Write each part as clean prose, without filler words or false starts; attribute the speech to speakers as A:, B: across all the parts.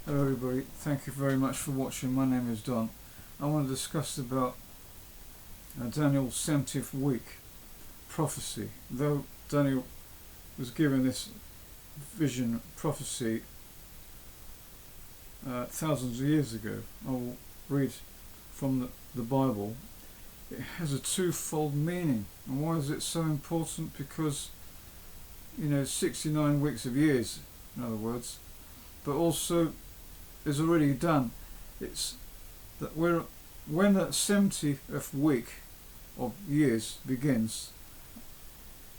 A: Hello everybody, thank you very much for watching. My name is Don. I want to discuss about Daniel's 70th week prophecy. Though Daniel was given this vision prophecy thousands of years ago, I will read from the Bible. It has a twofold meaning. And why is it so important? Because 69 weeks of years, in other words, but also is already done. It's that when that 70th week of years begins,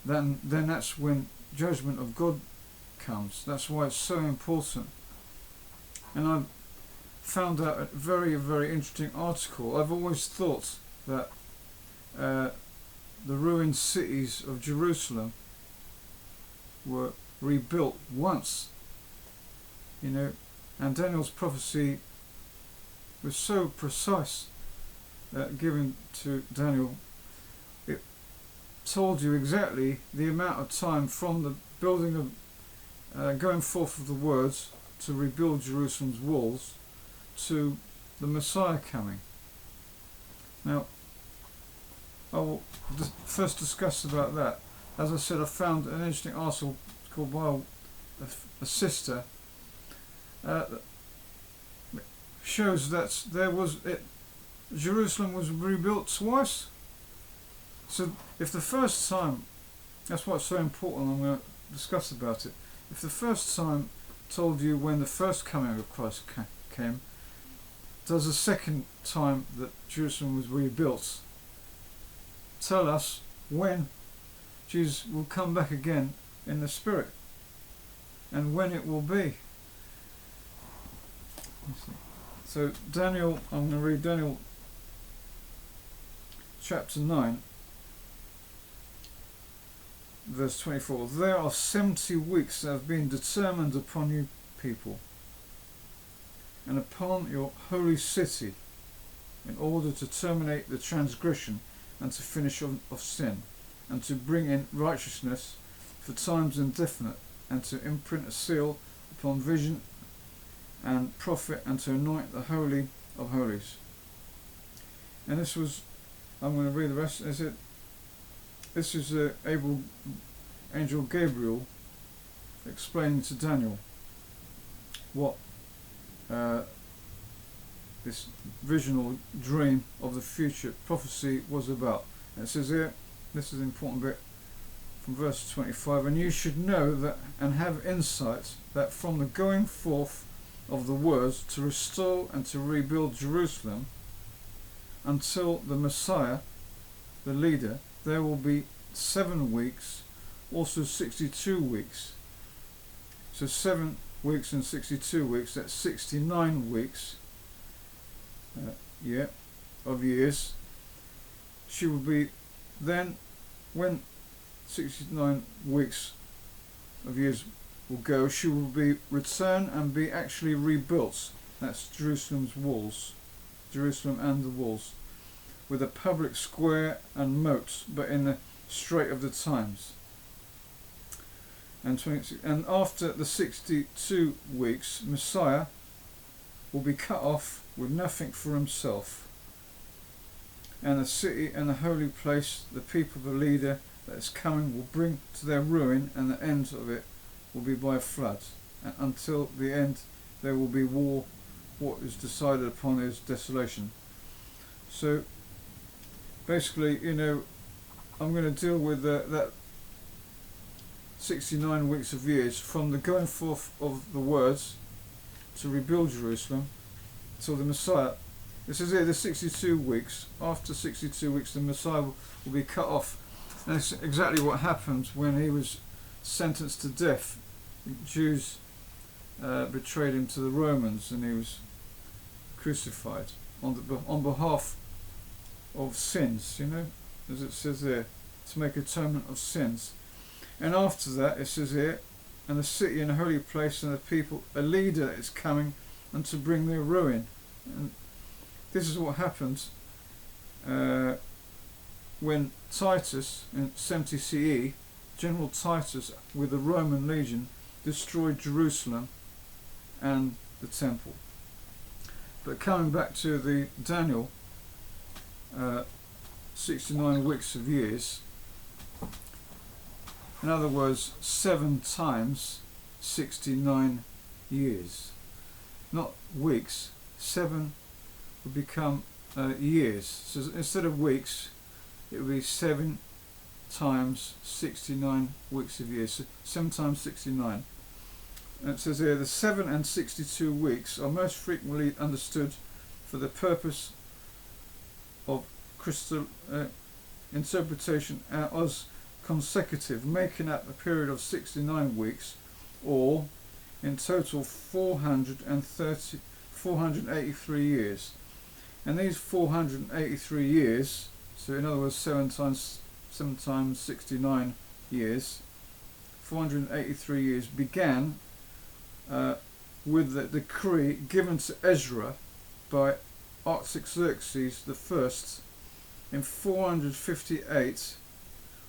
A: then that's when judgment of God comes. That's why it's so important. And I found out a very, very interesting article. I've always thought that the ruined cities of Jerusalem were rebuilt once, and Daniel's prophecy was so precise that given to Daniel, it told you exactly the amount of time from the building of going forth of the words to rebuild Jerusalem's walls to the Messiah coming. Now, I will first discuss about that. As I said, I found an interesting article called by a sister. Shows that Jerusalem was rebuilt twice. So if the first time, that's why it's so important, I'm going to discuss about it. If the first time told you when the first coming of Christ came, does the second time that Jerusalem was rebuilt tell us when Jesus will come back again in the Spirit and when it will be? So Daniel, I'm going to read Daniel chapter 9 verse 24. There are 70 weeks that have been determined upon you people and upon your holy city, in order to terminate the transgression and to finish of sin, and to bring in righteousness for times indefinite, and to imprint a seal upon vision and prophet, and to anoint the Holy of Holies. And this was, I'm going to read the rest. This is Angel Gabriel explaining to Daniel what this visional dream of the future prophecy was about. And it says here, this is an important bit from verse 25, and you should know that and have insight that from the going forth of the words to restore and to rebuild Jerusalem until the Messiah, the leader, there will be 7 weeks, also 62 weeks. So 7 weeks and 62 weeks, that's 69 weeks of years. She will be then, when 69 weeks of years will go, she will be return and be actually rebuilt. That's Jerusalem's walls, Jerusalem and the walls, with a public square and moat, but in the Strait of the Times. And after the 62 weeks, Messiah will be cut off with nothing for himself, and the city and the holy place, the people, the leader that is coming, will bring to their ruin, and the end of it will be by a flood. And until the end there will be war. What is decided upon is desolation. So basically, I'm going to deal with that 69 weeks of years from the going forth of the words to rebuild Jerusalem till the Messiah. This is here, the 62 weeks. After 62 weeks, the Messiah will be cut off. And it's exactly what happened when he was sentenced to death. The Jews betrayed him to the Romans, and he was crucified on behalf of sins, as it says there, to make atonement of sins. And after that, it says here, and the city and the holy place and the people, a leader is coming, and to bring their ruin. And this is what happened when Titus, in 70 CE, General Titus with the Roman legion destroyed Jerusalem and the temple. But coming back to the Daniel, 69 weeks of years, in other words, 7 times 69 years. Not weeks, 7 would become years. So instead of weeks, it would be 7 times 69 weeks of years. So 7 times 69. And it says here, the 7 and 62 weeks are most frequently understood for the purpose of crystal interpretation as consecutive, making up a period of 69 weeks, or in total 483 years. And these 483 years, so in other words 7 times 69 years, 483 years began with the decree given to Ezra by Artaxerxes I in 458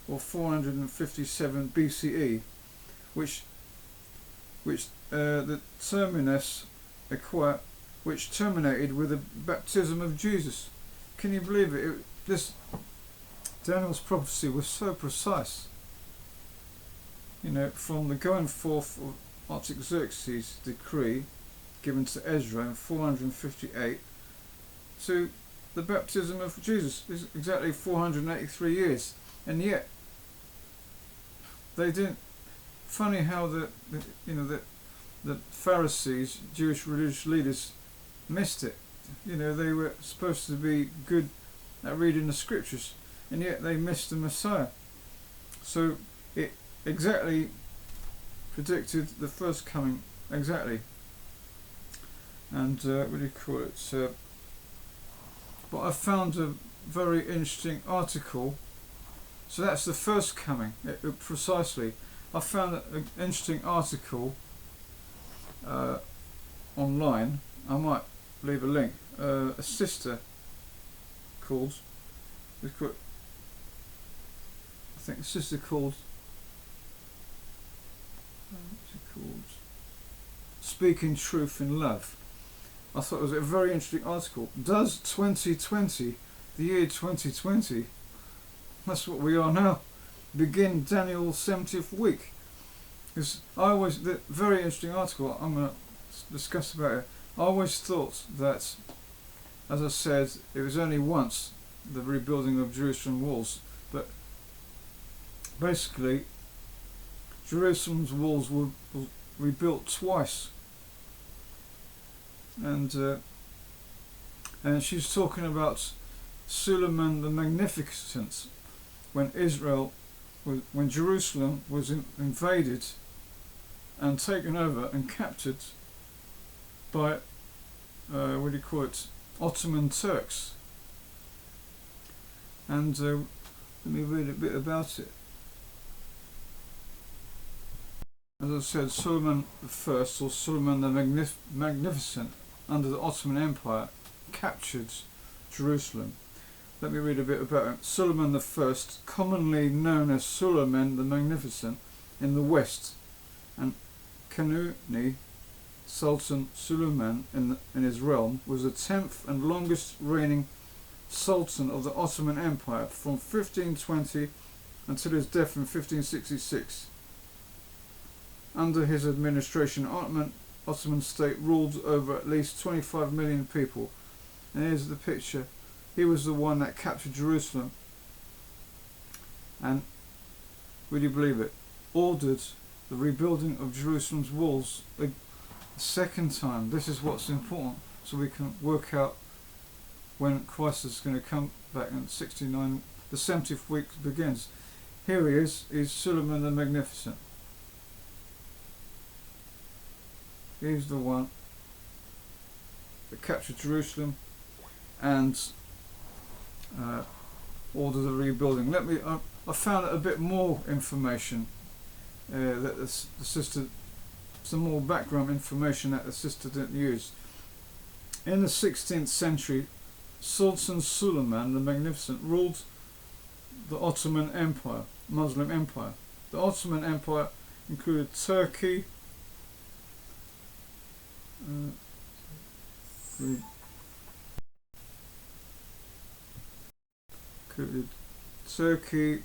A: or 457 BCE, which the terminus which terminated with the baptism of Jesus. Can you believe it? This Daniel's prophecy was so precise. You know, from the going forth of Artaxerxes' decree given to Ezra in 458 to the baptism of Jesus is exactly 483 years, and yet they didn't. Funny how the Pharisees, Jewish religious leaders, missed it. You know, they were supposed to be good at reading the scriptures, and yet they missed the Messiah. So it exactly predicted the first coming, exactly. And what do you call it? But I found a very interesting article. So that's the first coming, precisely. I found an interesting article online. I might leave a link. A sister called, I think a sister called, what's it called? Speaking Truth in Love. I thought it was a very interesting article. Does 2020, the year 2020, that's what we are now, begin Daniel's 70th week? Because the very interesting article I'm going to discuss about it. I always thought that, as I said, it was only once the rebuilding of Jerusalem walls, but basically Jerusalem's walls were rebuilt twice. And she's talking about Suleiman the Magnificent, when Jerusalem was invaded and taken over and captured by Ottoman Turks. And let me read a bit about it. As I said, Suleiman I, or Suleiman the Magnificent, under the Ottoman Empire, captured Jerusalem. Let me read a bit about him. Suleiman I, commonly known as Suleiman the Magnificent in the West, and Kanuni Sultan Suleiman in his realm, was the 10th and longest reigning Sultan of the Ottoman Empire from 1520 until his death in 1566. Under his administration, Ottoman state ruled over at least 25 million people. And here's the picture. He was the one that captured Jerusalem, and, would you believe it, ordered the rebuilding of Jerusalem's walls a second time. This is what's important, so we can work out when Christ is going to come back in 69. The 70th week begins. Here he is Suleiman the Magnificent. He's the one that captured Jerusalem and ordered the rebuilding. I found a bit more information that the sister, some more background information that the sister didn't use. In the 16th century, Sultan Suleiman the Magnificent ruled the Ottoman Empire, Muslim Empire. The Ottoman Empire included Turkey, included Turkey,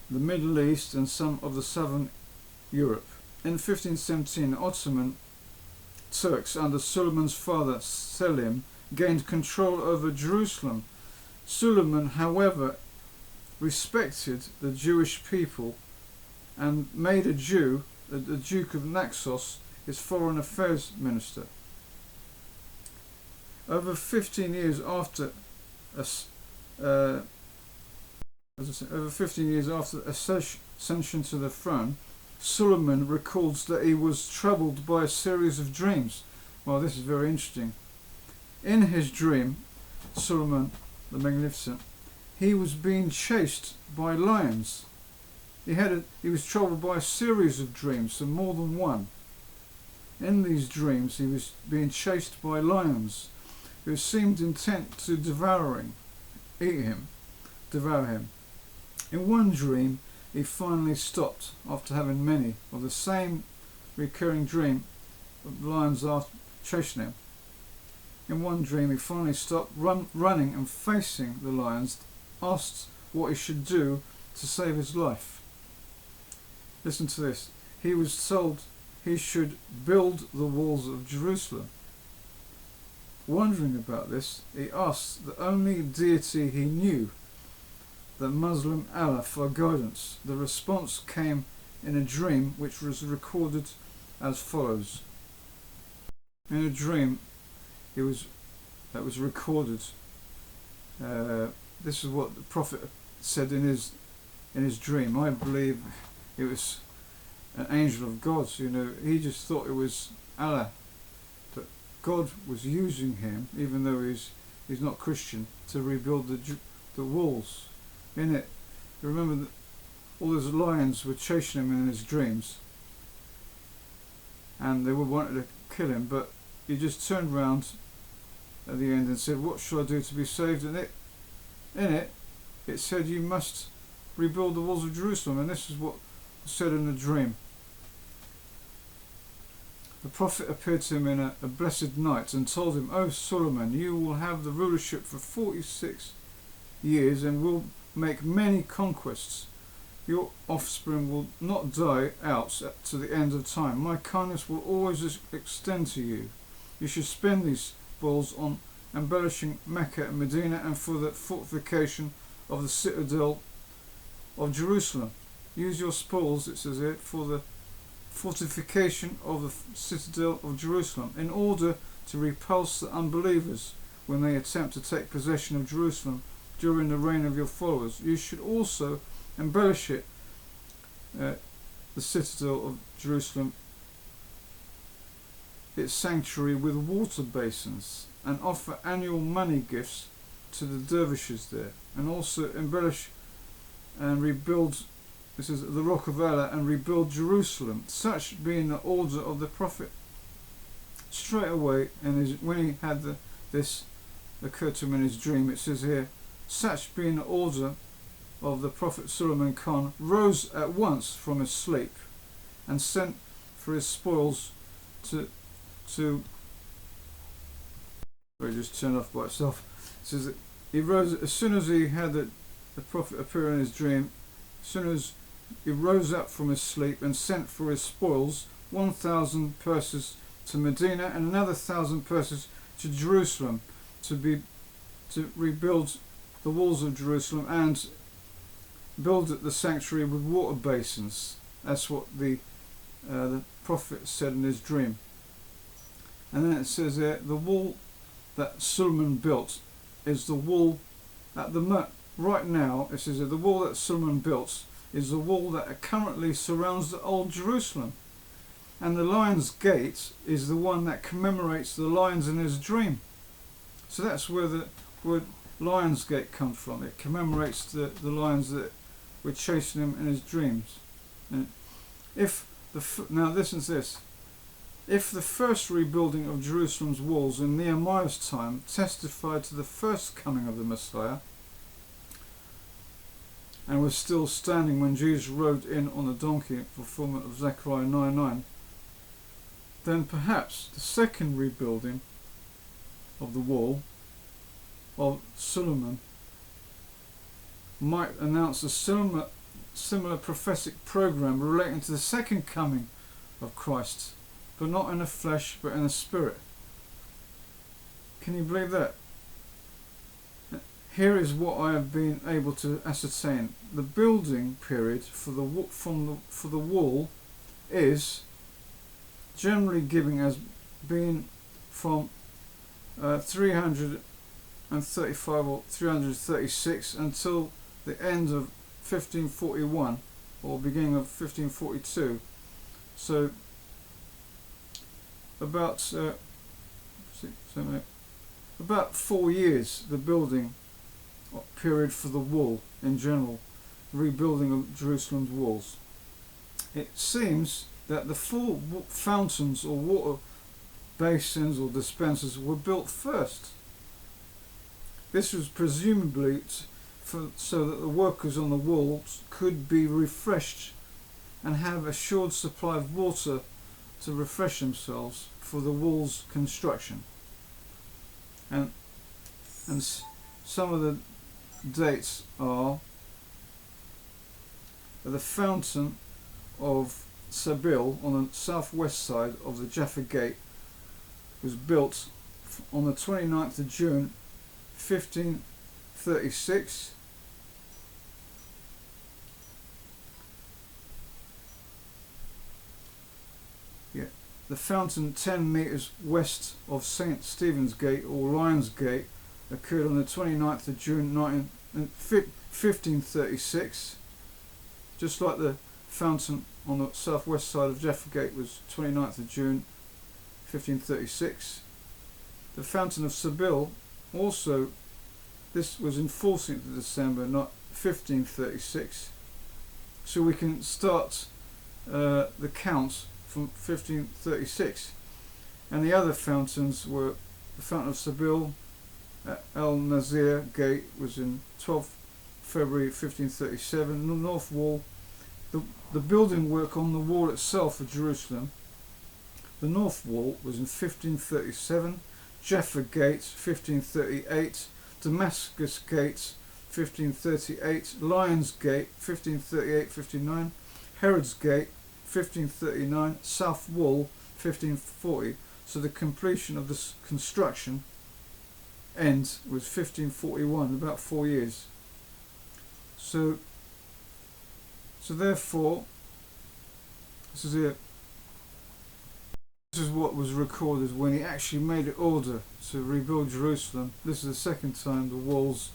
A: the Middle East, and some of the southern Europe. In 1517, Ottoman Turks under Suleiman's father Selim gained control over Jerusalem. Suleiman, however, respected the Jewish people and made a Jew, the Duke of Naxos, his foreign affairs minister. Over 15 years after ascension to the throne, Suleiman records that he was troubled by a series of dreams. Well, this is very interesting. In his dream, Suleiman the Magnificent, he was being chased by lions. He was troubled by a series of dreams, so more than one. In these dreams, he was being chased by lions, who seemed intent to devour him. In one dream, he finally stopped after having many of the same recurring dream of lions chasing him. In one dream, he finally stopped running and facing the lions, asked what he should do to save his life. Listen to this. He was told he should build the walls of Jerusalem. Wondering about this, he asked the only deity he knew, the Muslim Allah, for guidance. The response came in a dream which was recorded as follows. In a dream that was recorded, this is what the Prophet said in his dream. I believe it was an angel of God. He just thought it was Allah, but God was using him, even though he's not Christian, to rebuild the walls. In it, you remember that all those lions were chasing him in his dreams, and they wanted to kill him, but he just turned round at the end and said, "What shall I do to be saved?" And it said, "You must rebuild the walls of Jerusalem." And this is what was said in the dream. The Prophet appeared to him in a blessed night and told him, "O Suleiman, you will have the rulership for 46 years and will make many conquests. Your offspring will not die out to the end of time. My kindness will always extend to you. You should spend these spoils on embellishing Mecca and Medina and for the fortification of the citadel of Jerusalem. Use your spoils," it says here, "for the fortification of the citadel of Jerusalem, in order to repulse the unbelievers when they attempt to take possession of Jerusalem during the reign of your followers. You should also embellish it, the citadel of Jerusalem, its sanctuary, with water basins, and offer annual money gifts to the dervishes there, and also embellish and rebuild," this is the Rock of Allah, "and rebuild Jerusalem, such being the order of the Prophet." Straight away, when he had this occur to him in his dream, it says here, "Such being the order of the Prophet, Suleiman Khan rose at once from his sleep and sent for his spoils to it just turned off by itself. It says that he rose as soon as he had the Prophet appear in his dream. As soon as he rose up from his sleep and sent for his spoils, 1,000 purses to Medina and another 1,000 purses to Jerusalem, to rebuild the walls of Jerusalem and build the sanctuary with water basins." That's what the Prophet said in his dream. And then it says there, the wall that Suleiman built is the wall right now. It says there, the wall that Suleiman built is the wall that currently surrounds the old Jerusalem, and the Lion's Gate is the one that commemorates the lions in his dream. So that's where the word Lion's Gate comes from. It commemorates the lions that were chasing him in his dreams. And now listen to this. If the first rebuilding of Jerusalem's walls in Nehemiah's time testified to the first coming of the Messiah, and was still standing when Jesus rode in on a donkey in fulfillment of Zechariah 9:9, then perhaps the second rebuilding of the wall of Solomon might announce a similar prophetic program relating to the second coming of Christ, but not in the flesh but in the spirit. Can you believe that? Here is what I have been able to ascertain. The building period for the wall is generally given as being from 335 or 336 until the end of 1541 or beginning of 1542. So about 4 years the building period for the wall in general, rebuilding of Jerusalem's walls. It seems that the 4 fountains or water basins or dispensers were built first. This was presumably so that the workers on the walls could be refreshed and have a assured supply of water to refresh themselves for the wall's construction. And some of the dates are the fountain of Sabil on the southwest side of the Jaffa Gate was built on the 29th of June 1536. The fountain 10 metres west of St. Stephen's Gate or Lion's Gate occurred on the 29th of June 1536, just like the fountain on the southwest side of Jaffa Gate was 29th of June 1536. The fountain of Sabil also, this was in 14th of December 1536, so we can start the count from 1536. And the other fountains were the fountain of Sabil at El Nazir Gate was in 12th February 1537. The north wall, the building work on the wall itself of Jerusalem, the north wall was in 1537, Jaffa Gate 1538, Damascus Gate 1538, Lions Gate 1538-59, Herod's Gate 1539, South Wall 1540. So the completion of this construction end was 1541, about 4 years. So therefore, this is it. This is what was recorded when he actually made an order to rebuild Jerusalem. This is the second time the walls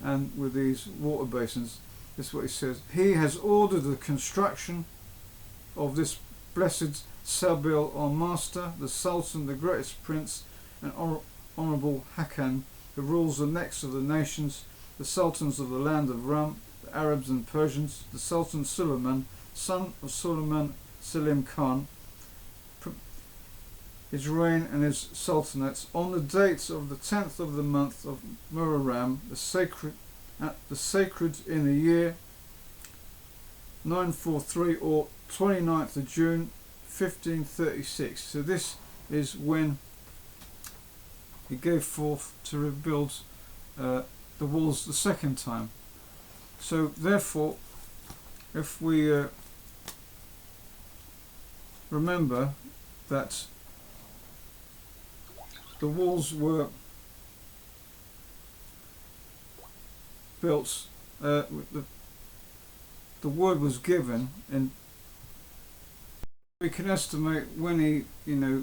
A: and with these water basins. This is what he says. He has ordered the construction of this blessed Sabil, our master, the Sultan, the greatest prince, and honourable Hakan, who rules the next of the nations, the sultans of the land of Ram, the Arabs and Persians, the Sultan Suleiman, son of Suleiman Selim Khan, his reign and his sultanate, on the date of the 10th of the month of Muharram, the sacred in the year 943 or 29th of June 1536. So this is when he gave forth to rebuild the walls the second time. So therefore, if we remember that the walls were built, the word was given, and we can estimate when he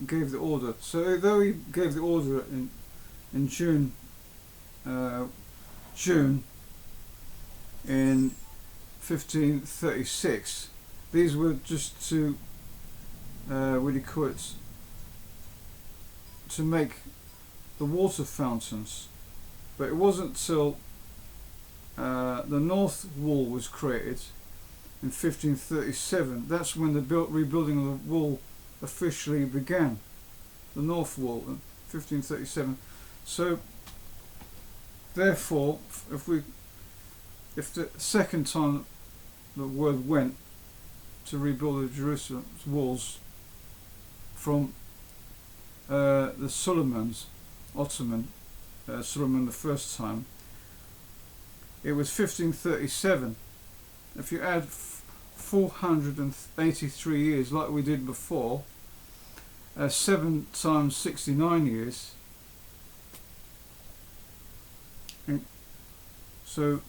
A: gave the order. So though he gave the order in June in 1536, these were just to to make the water fountains, but it wasn't till the north wall was created in 1537. That's when the rebuilding of the wall officially began. The north wall in 1537. So therefore, if the second time the word went to rebuild the Jerusalem's walls from the Solomons Ottoman, Solomon the first time, it was 1537. If you add 483 years like we did before, 7 times 69 years, and so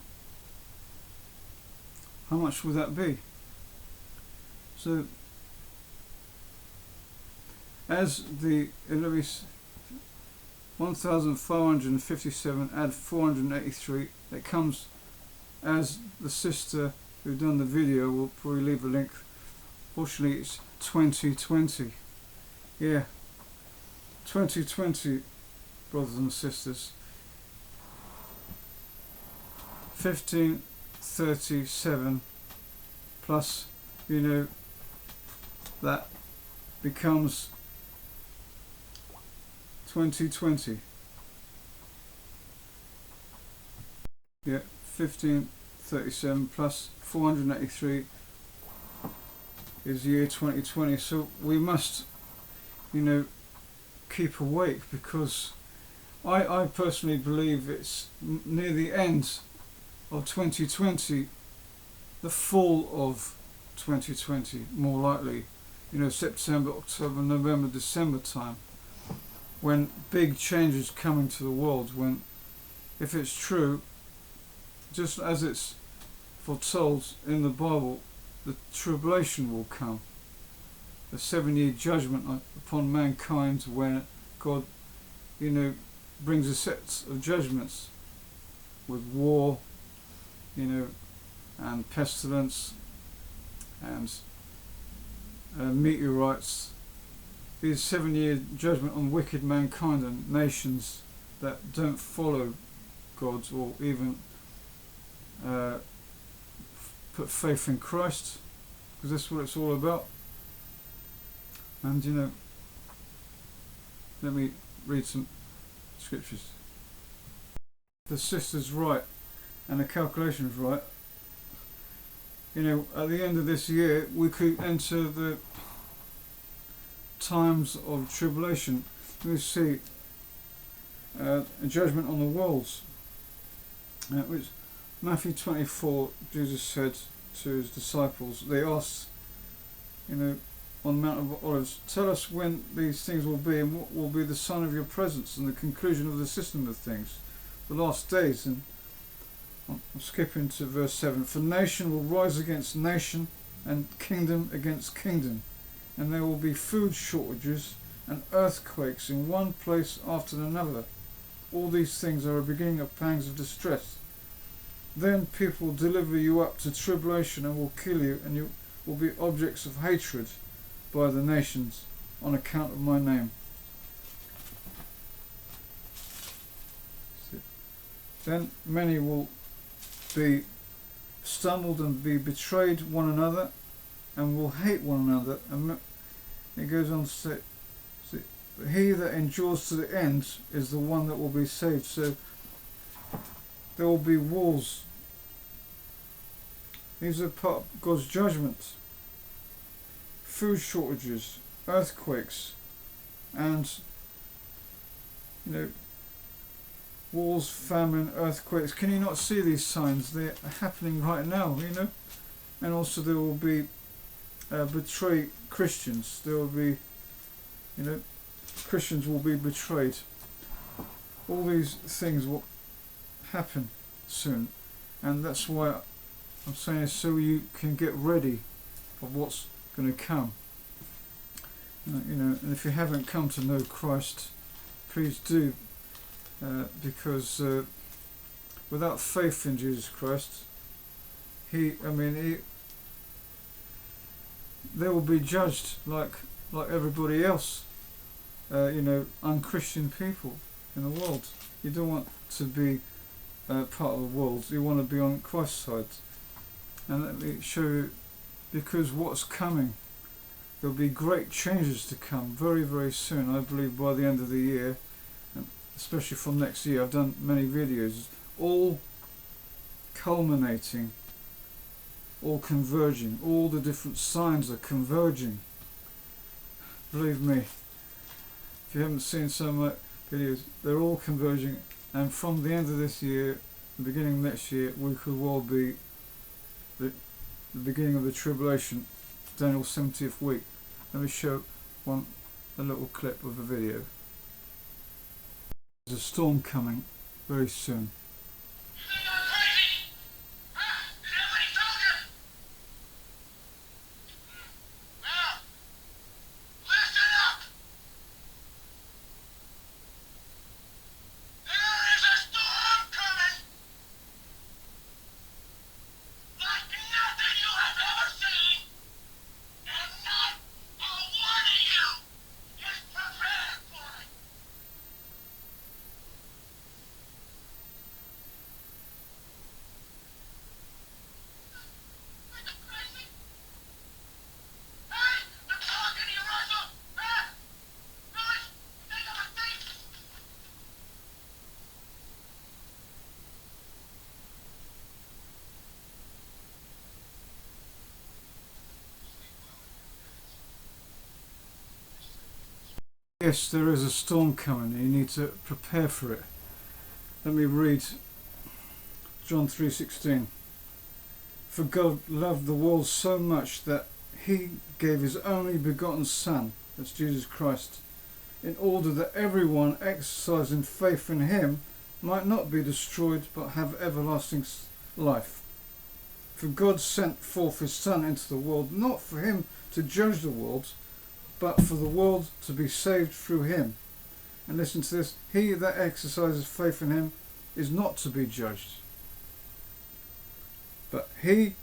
A: how much would that be? So as the 1557 add 483, it comes, as the sister who done the video will probably leave a link, fortunately it's 2020. Yeah, 2020, brothers and sisters. 1537 plus, that becomes 2020. Yeah, 1537 plus 483 is year 2020. So we must, keep awake, because I personally believe it's near the end of 2020, the fall of 2020, more likely, September, October, November, December time, when big changes coming to the world, when, if it's true, just as it's foretold in the Bible, the tribulation will come, the 7-year judgment upon mankind, when God, brings a set of judgments with war, and pestilence, and meteorites. These 7-year judgment on wicked mankind and nations that don't follow God, or even put faith in Christ, because that's what it's all about. And let me read some scriptures. The sister's right, and the calculation's right. At the end of this year, we could enter the times of tribulation. We see a judgment on the worlds, which Matthew 24, Jesus said to his disciples, they asked, on the Mount of Olives, tell us when these things will be, and what will be the sign of your presence and the conclusion of the system of things, the last days. And I'm skipping to verse 7. For nation will rise against nation, and kingdom against kingdom, and there will be food shortages and earthquakes in one place after another. All these things are a beginning of pangs of distress. Then people will deliver you up to tribulation and will kill you, and you will be objects of hatred by the nations on account of my name. Then many will be stumbled and be betrayed one another, and will hate one another. And it goes on to say, he that endures to the end is the one that will be saved. So there will be wars. These are part of God's judgment. Food shortages, earthquakes, and wars, famine, earthquakes. Can you not see these signs? They're happening right now, And also there will be betray Christians. There will be, Christians will be betrayed. All these things will happen soon, and that's why I'm saying this, so you can get ready of what's going to come. And if you haven't come to know Christ, please do, because without faith in Jesus Christ, they will be judged like everybody else, unchristian people in the world. You don't want to be part of the world. You want to be on Christ's side. And let me show you, because what's coming, there'll be great changes to come very, very soon. I believe by the end of the year, and especially from next year. I've done many videos, all culminating, all converging. All the different signs are converging. Believe me, if you haven't seen some videos, they're all converging, and from the end of this year, the beginning of next year, we could well be the beginning of the tribulation, Daniel's 70th week. Let me show a little clip of a video. There's a storm coming very soon. Yes, there is a storm coming and you need to prepare for it. Let me read John 3:16. For God loved the world so much that he gave his only begotten Son, that's Jesus Christ, in order that everyone exercising faith in him might not be destroyed but have everlasting life. For God sent forth his Son into the world, not for him to judge the world, but for the world to be saved through him. And listen to this, he that exercises faith in him is not to be judged. But he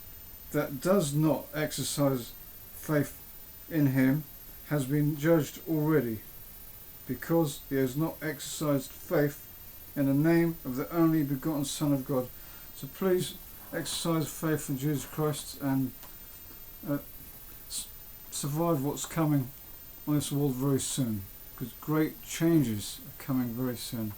A: that does not exercise faith in him has been judged already, because he has not exercised faith in the name of the only begotten Son of God. So please exercise faith in Jesus Christ and survive what's coming on this world very soon, because great changes are coming very soon.